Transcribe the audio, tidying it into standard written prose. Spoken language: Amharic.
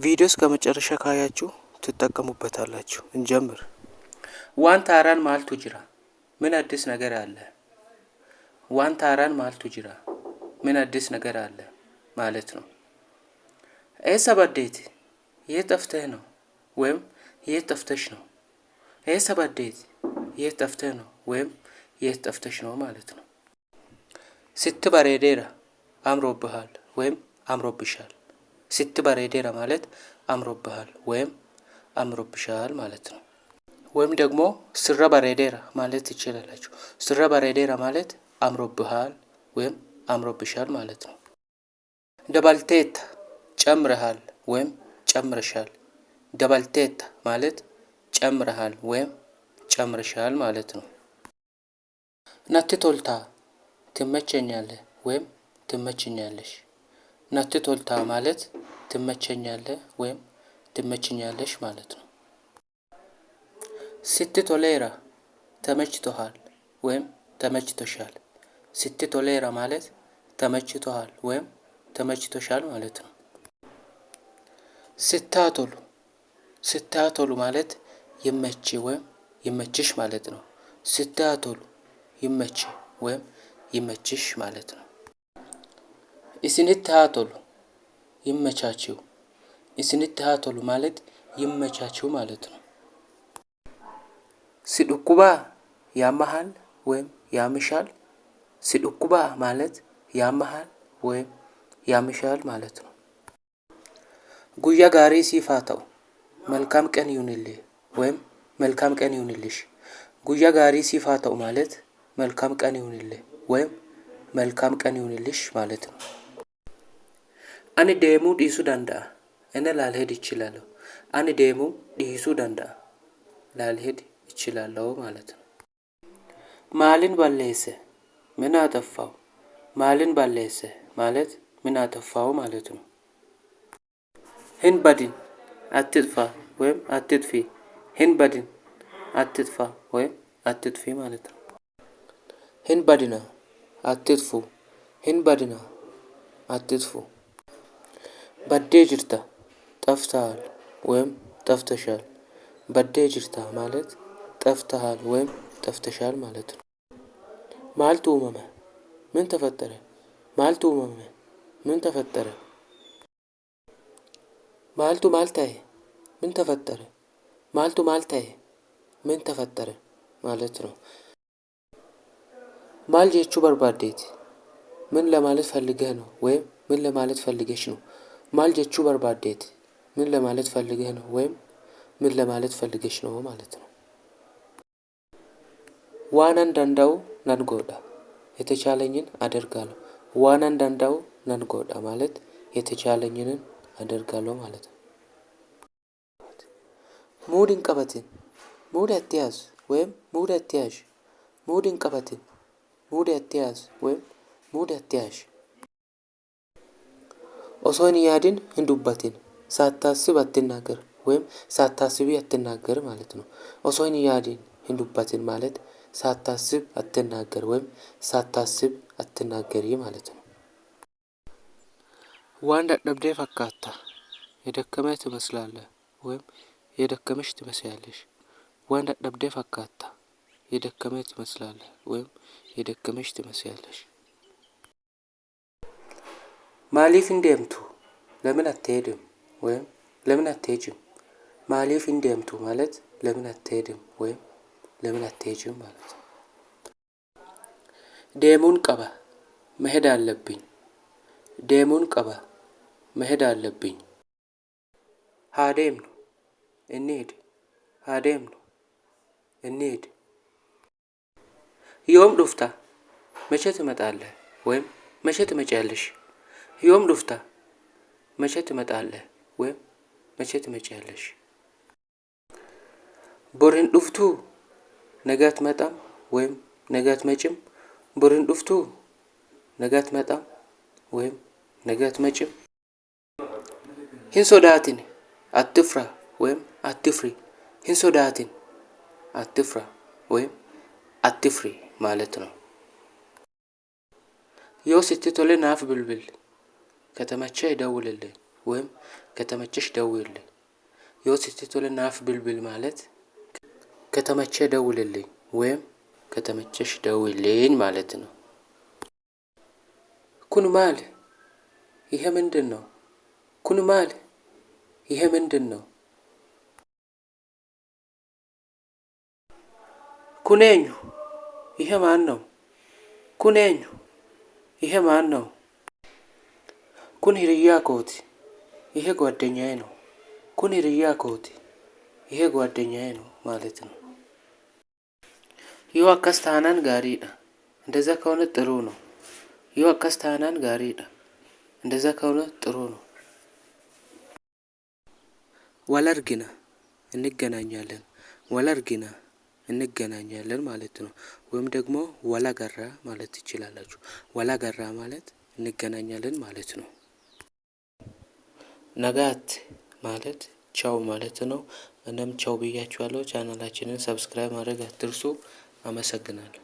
ቪዲዮስ ከመጨረሻ ካያችሁ ትጠቀሙበታላችሁ። እንጀምር። ዋንታ አራን ማልቱ ጅራ ምን አዲስ ነገር አለ? ዋንታ አራን ማልቱ ጅራ ምን አዲስ ነገር አለ ማለት ነው። ኤሳ ባዴት የት ጠፍተህ ነው ወይም የት ጠፍተሽ ነው። ኤሳ ባዴት የት ጠፍተህ ነው ወይም የት ጠፍተሽ ነው ማለት ነው። ስትበሬዴራ አምሮብሃል ወይም አምሮብሻል። ስትበሬዴራ ማለት አምሮብሃል ወይም አምሮብሻል ማለት ነው። ወይም ደግሞ ስራ በሬዴራ ማለት ይችላልላችሁ። ስራ በሬዴራ ማለት አምሮብሃል ወይም አምሮብሻል ማለት ነው። ደባልቴታ ጨምረሃል ወይም ጨምረሻል። ደባልቴታ ማለት ጨምረሃል ወይም ጨምረሻል ማለት ነው። ናቲ ቶልታ ትመቸኛለህ ወይም ትመቸኛለሽ። ናቲ ቶልታ ማለት ትመቸኛለህ ወይም ትመቸኛለሽ ማለት ነው። ስትቶሌራ ተመችቶሃል ወይም ተመችቶሻል። ስትቶሌራ ማለት ተመችቶሃል ወይም ተመችቶሻል ማለት ነው። ስታቶሉ ስታቶሉ ማለት ይመች ወይም ይመችሽ ማለት ነው። ስታቶሉ ይመች ወይም ይመችሽ ማለት ነው። ኢስኒታቶሉ ይመቻችሁ። ኢስኒታቶሉ ማለት ይመቻችሁ ማለት ነው። ሲዱኩባ ያመሃል ወይም ያምሻል። ሲዱኩባ ማለት ያመሃል ወይም ያምሻል ማለት ነው። ጉያ ጋሪ ሲፋታው መልካም ቀን ይሁንልህ ወይም መልካም ቀን ይሁንልሽ። ጉያ ጋሪ ሲፋታው ማለት መልካም ቀን ይሁንልህ ወይም መልካም ቀን ይሁንልሽ ማለት ነው። አኒ ዴሙ ዲሱ ዳንዳ እኔ ላልሄድ እችላለሁ። አኒ ዴሙ ዲሱ ዳንዳ ላልሄድ እችላለሁ ማለት ነው። ማልን ባለሰ ምን አጠፋው። ማልን ባለሰ ማለት ምን አጠፋው ማለት ነው። ሂንበድን አትጥፋ ወይም አትጥፊ። ሂንበድን አትጥፋ ወይም አትጥፊ ማለት ነው። ሂንበድና አትጥፉ። ሂንበድና አትጥፉ። በዴ ጅርታ ጠፍተሃል ወይም ጠፍተሻል። በዴ ጅርታ ማለት ጠፍተሃል ወይም ጠፍተሻል ማለት ነው። ማልቱ ኡመመ ምን ተፈጠረ። ማልቱ ኡመመ ምን ተፈጠረ። ማልቱ ማልታዬ ምን ተፈጠረ። ማልቱ ማልታዬ ምን ተፈጠረ ማለት ነው። ማል ጀቹ በርባዴት ምን ለማለት ፈልገህ ነው ወይም ምን ለማለት ፈልገሽ ነው። ማል ጀቹ በርባዴት ምን ለማለት ፈልገህ ነው ወይም ምን ለማለት ፈልገሽ ነው ማለት ነው። ዋናን ዳንዳው ነንጎዳ የተቻለኝን አደርጋለሁ። ዋናን ዳንዳው ነንጎዳ ማለት የተቻለኝን አደርጋለሁ ማለት ነው። ሙድን ቀበትን ሙድ አትያዝ ወይም ሙድ አትያዥ። ሙድን ቀበትን ሙድ አትያዝ ወይም ሙድ አትያዥ። ኦሶን ያድን እንዱበትን ሳታስብ አትናገር ወይም ሳታስቢ አትናገር ማለት ነው። ኦሶን ያድን እንዱበትን ማለት ሳታስብ አትናገር ወይም ሳታስብ አትናገሪ ማለት ነው። ዋን ዳደብዴ ፈካታ የደከመህ ትመስላለህ ወይም የደከመሽ ትመስያለሽ። ዋን ዳደብዴ ፈካታ የደከመህ ትመስላለህ ወይም የደከመሽ ትመስያለሽ። ማሊፍ እንደምቱ ለምን አትሄድም ወይም ለምን አትሄጂም። ማሊፍ እንደምቱ ማለት ለምን አትሄድም ወይም ለምን አትሄጂም ማለት ነው። ዴሙን ቀባ መሄድ አለብኝ። ዴሙን ቀባ መሄድ አለብኝ። ሃዴም ነው እንሂድ። ሃዴም ነው እንሂድ። ዮም ዱፍታ መቼ ትመጣለህ ወይም መቼ ትመጪያለሽ። ዮም ዱፍታ መቼ ትመጣለህ ወይም መቼ ትመጪያለሽ። ቦሪን ዱፍቱ ነገ አትመጣም ወይም ነገ አትመጭም። ቦሪን ዱፍቱ ነገ አትመጣም ወይም ነገ አትመጭም። ሂንሶዳትን አትፍራ ወይም አትፍሪ። ሂንሶዳትን አትፍራ ወይም አትፍሪ ማለት ነው። ዮ ስትቶሌ ናፍ ብልብል ከተመቸ ይደውልልኝ ወይም ከተመቸሽ ደውልልኝ። ዮሲቲቶል ናፍ ብልብል ማለት ከተመቸ ደውልልኝ ወይም ከተመቸሽ ደውልልኝ ማለት ነው። ኩን ማል ይሄ ምንድነው? ኩን ማል ይሄ ምንድነው? ኩኔኙ ይሄ ማን ነው? ኩኔኙ ይሄ ማን ነው? ኩን ሂርያ ኮቲ ይሄ ጓደኛዬ ነው። ኩን ሂርያ ኮቲ ይሄ ጓደኛዬ ነው ማለት ነው። ዮ አከስ ታናን ጋሪዳ እንደዛ ከሆነ ጥሩ ነው። ዮ አከስ ታናን ጋሪዳ እንደዛ ከሆነ ጥሩ ነው። ወለርጊና እንገናኛለን። ወለርጊና እንገናኛለን ማለት ነው። ወይም ደግሞ ወላገራ ማለት ትችላላችሁ። ወላገራ ማለት እንገናኛለን ማለት ነው። ነጋት ማለት ቻው ማለት ነው። እኔም ቻው ብያችኋለሁ። ቻናላችንን ሰብስክራይብ ማድረግ አትርሱ። አመሰግናለሁ።